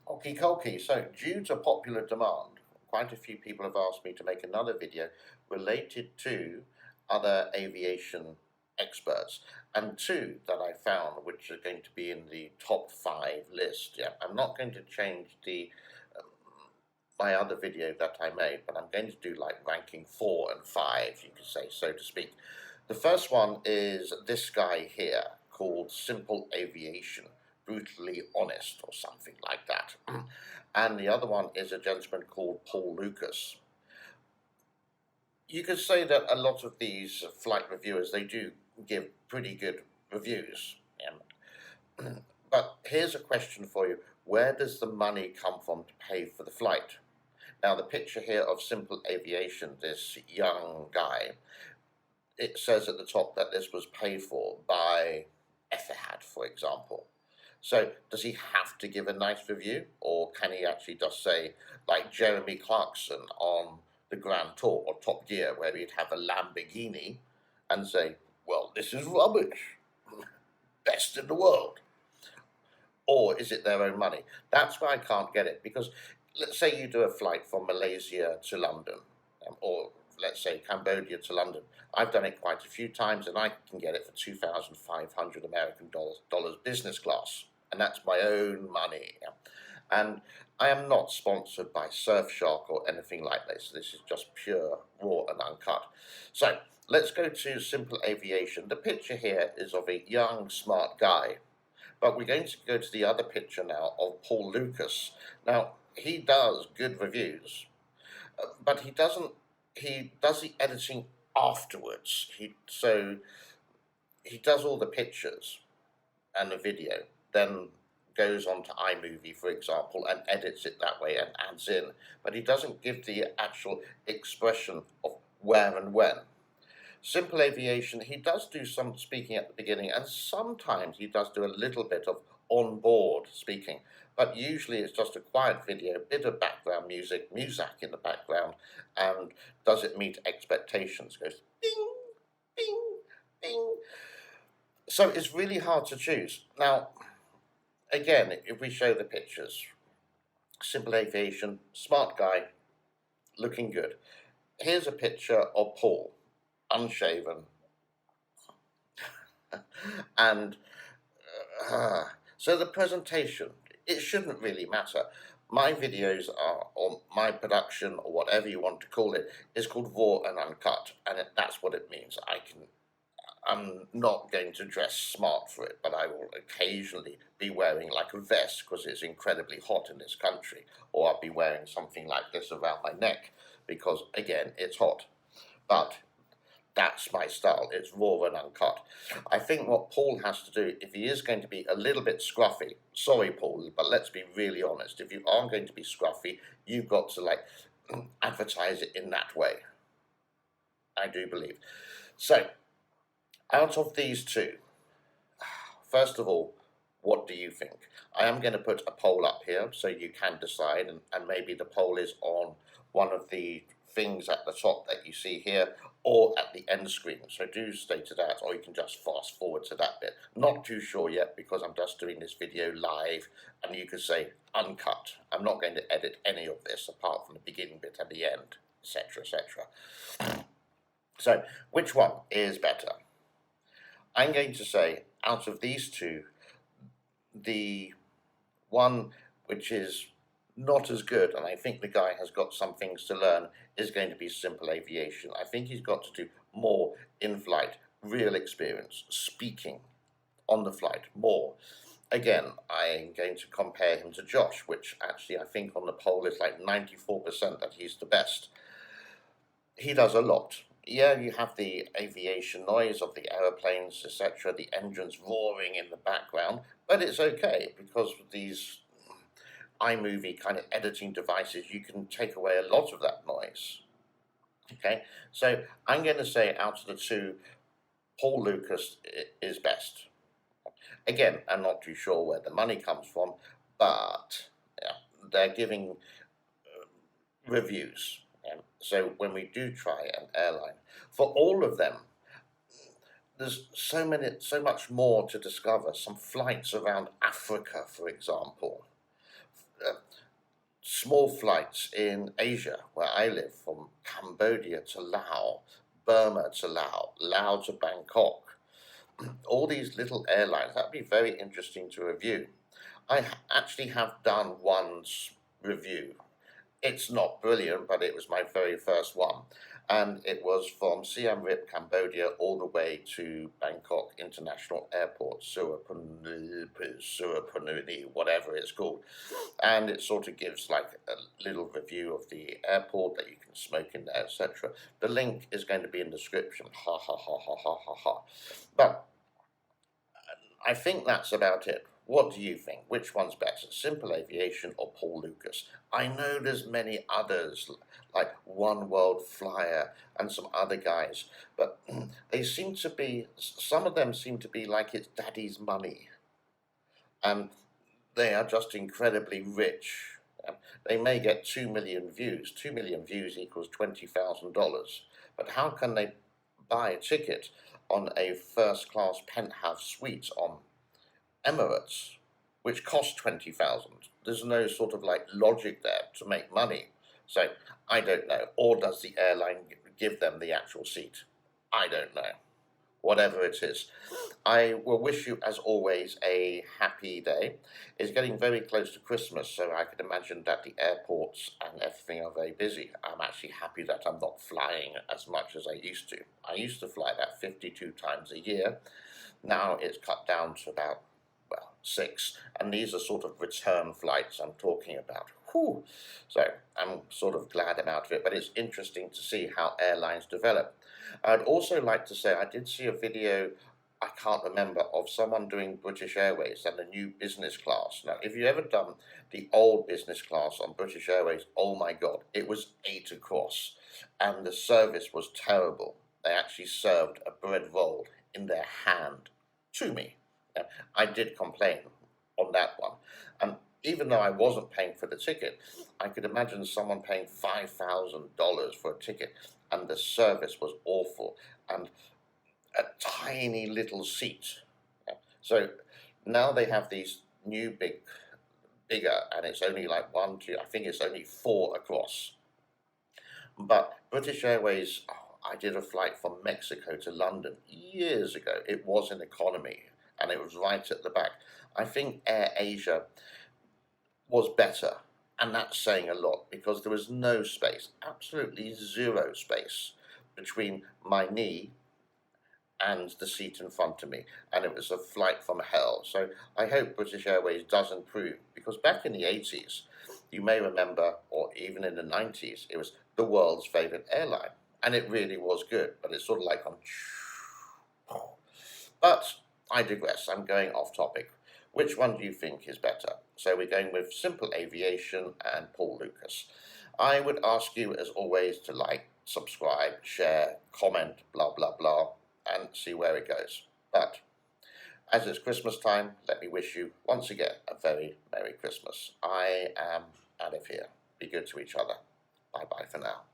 Okie dokie. So, due to popular demand, quite a few people have asked me to make another video related to other aviation experts, and two that I found which are going to be in the top 5 list. Yeah, I'm not going to change the um, my other video that I made, but I'm going to do like ranking 4 and 5, you could say, so to speak. The first one is this guy here called Simple Aviation, brutally honest or something like that. And the other one is a gentleman called Paul Lucas. You could say that a lot of these flight reviewers, they do give pretty good reviews. But here's a question for you. Where does the money come from to pay for the flight? Now, the picture here of Simple Aviation, this young guy, it says at the top that this was paid for by Etihad, for example. So does he have to give a nice review, or can he actually just say, like Jeremy Clarkson on the Grand Tour or Top Gear, where he'd have a Lamborghini and say, well, this is rubbish, best in the world? Or is it their own money? That's why I can't get it, because let's say you do a flight from Malaysia to London, or let's say Cambodia to London. I've done it quite a few times, and I can get it for 2,500 American dollars business class, and that's my own money. And I am not sponsored by Surfshark or anything like this. This is just pure, raw and uncut. So let's go to Simple Aviation. The picture here is of a young, smart guy. But we're going to go to the other picture now of Paul Lucas. Now, he does good reviews, but he does the editing afterwards. So he does all the pictures and the video, then goes on to iMovie, for example, and edits it that way and adds in. But he doesn't give the actual expression of where and when. Simple Aviation, he does do some speaking at the beginning, and sometimes he does do a little bit of on-board speaking, but usually it's just a quiet video, a bit of background music in the background, and does it meet expectations? Goes bing, bing, bing. So it's really hard to choose. Now, again, if we show the pictures, Simple Aviation, smart guy, looking good. Here's a picture of Paul, unshaven, and so the presentation, it shouldn't really matter. My videos are, or my production, or whatever you want to call it, is called raw and uncut, and that's what it means. I'm not going to dress smart for it, but I will occasionally be wearing like a vest because it's incredibly hot in this country, or I'll be wearing something like this around my neck because, again, it's hot. But that's my style. It's raw and uncut. I think what Paul has to do, if he is going to be a little bit scruffy, sorry Paul, but let's be really honest, if you are going to be scruffy, you've got to like advertise it in that way. I do believe. So, out of these two, first of all, what do you think? I am going to put a poll up here so you can decide, and maybe the poll is on one of the things at the top that you see here, or at the end screen. So do stay to that, or you can just fast forward to that bit. Not too sure yet because I'm just doing this video live, and you could say uncut. I'm not going to edit any of this apart from the beginning bit and the end, etc., etc. So which one is better? I'm going to say out of these two, the one which is not as good, and I think the guy has got some things to learn, is going to be Simple Aviation. I think he's got to do more in-flight, real experience, speaking on the flight, more. Again, I'm going to compare him to Josh, which actually I think on the poll is like 94% that he's the best. He does a lot. Yeah, you have the aviation noise of the aeroplanes, etc., the engines roaring in the background, but it's okay because with these iMovie kind of editing devices, you can take away a lot of that noise. Okay, so I'm going to say out of the two, Paul Lucas is best. Again, I'm not too sure where the money comes from, but yeah, they're giving reviews. So when we do try an airline, for all of them, there's so much more to discover. Some flights around Africa, for example, small flights in Asia, where I live, from Cambodia to Laos, Burma to Laos, Laos to Bangkok. All these little airlines, that'd be very interesting to review. I actually have done one's review. It's not brilliant, but it was my very first one. And it was from Siem Reap, Cambodia, all the way to Bangkok International Airport, Suvarnabhumi, whatever it's called. And it sort of gives like a little review of the airport, that you can smoke in there, etc. The link is going to be in the description. Ha ha ha ha ha ha ha. But I think that's about it. What do you think? Which one's better, Simple Aviation or Paul Lucas? I know there's many others, like One World Flyer and some other guys, but they seem to be, some of them seem to be like it's daddy's money, and they are just incredibly rich. They may get 2 million views. 2 million views equals $20,000. But how can they buy a ticket on a first class penthouse suite on Emirates, which costs 20,000? There's no sort of like logic there to make money. So I don't know. Or does the airline give them the actual seat? I don't know. Whatever it is. I will wish you, as always, a happy day. It's getting very close to Christmas, so I can imagine that the airports and everything are very busy. I'm actually happy that I'm not flying as much as I used to. I used to fly about 52 times a year. Now it's cut down to about, well, 6. And these are sort of return flights I'm talking about. Whew. So I'm sort of glad I'm out of it, but it's interesting to see how airlines develop. I'd also like to say I did see a video, I can't remember, of someone doing British Airways and the new business class. Now, if you've ever done the old business class on British Airways, oh my God, it was 8 across, and the service was terrible. They actually served a bread roll in their hand to me. Now, I did complain on that one, and even though I wasn't paying for the ticket, I could imagine someone paying $5,000 for a ticket, and the service was awful, and a tiny little seat. So now they have these new bigger, and it's only like 1, 2, I think it's only 4 across. But British Airways, I did a flight from Mexico to London years ago. It was in economy, and it was right at the back. I think Air Asia was better, and that's saying a lot, because there was no space, absolutely zero space, between my knee and the seat in front of me, and it was a flight from hell. So I hope British Airways does improve, because back in the 80s, you may remember, or even in the 90s, it was the world's favourite airline, and it really was good, but it's sort of like on. But I digress, I'm going off topic. Which one do you think is better? So we're going with Simple Aviation and Paul Lucas. I would ask you, as always, to like, subscribe, share, comment, blah, blah, blah, and see where it goes. But as it's Christmas time, let me wish you once again a very Merry Christmas. I am out of here. Be good to each other. Bye-bye for now.